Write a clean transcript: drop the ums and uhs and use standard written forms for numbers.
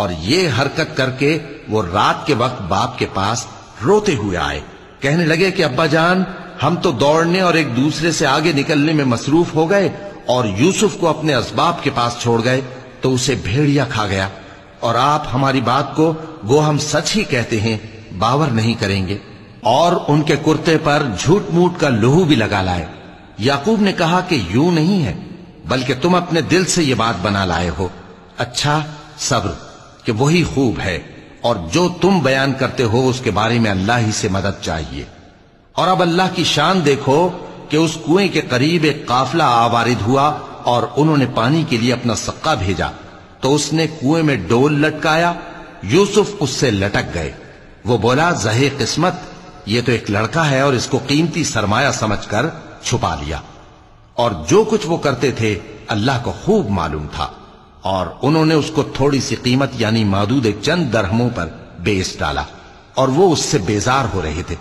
اور یہ حرکت کر کے وہ رات کے وقت باپ کے پاس روتے ہوئے آئے، کہنے لگے کہ ابا جان، ہم تو دوڑنے اور ایک دوسرے سے آگے نکلنے میں مصروف ہو گئے اور یوسف کو اپنے اسباب کے پاس چھوڑ گئے تو اسے بھیڑیا کھا گیا، اور آپ ہماری بات کو گو ہم سچ ہی کہتے ہیں باور نہیں کریں گے، اور ان کے کرتے پر جھوٹ موٹ کا لہو بھی لگا لائے۔ یعقوب نے کہا کہ یوں نہیں ہے، بلکہ تم اپنے دل سے یہ بات بنا لائے ہو۔ اچھا، صبر کہ وہی خوب ہے، اور جو تم بیان کرتے ہو اس کے بارے میں اللہ ہی سے مدد چاہیے۔ اور اب اللہ کی شان دیکھو کہ اس کنویں کے قریب ایک قافلہ آوارد ہوا اور انہوں نے پانی کے لیے اپنا سقا بھیجا، تو اس نے کنویں میں ڈول لٹکایا، یوسف اس سے لٹک گئے۔ وہ بولا، زہے قسمت، یہ تو ایک لڑکا ہے، اور اس کو قیمتی سرمایہ سمجھ کر چھپا لیا۔ اور جو کچھ وہ کرتے تھے اللہ کو خوب معلوم تھا، اور انہوں نے اس کو تھوڑی سی قیمت یعنی معدود چند درہموں پر بیچ ڈالا، اور وہ اس سے بیزار ہو رہے تھے۔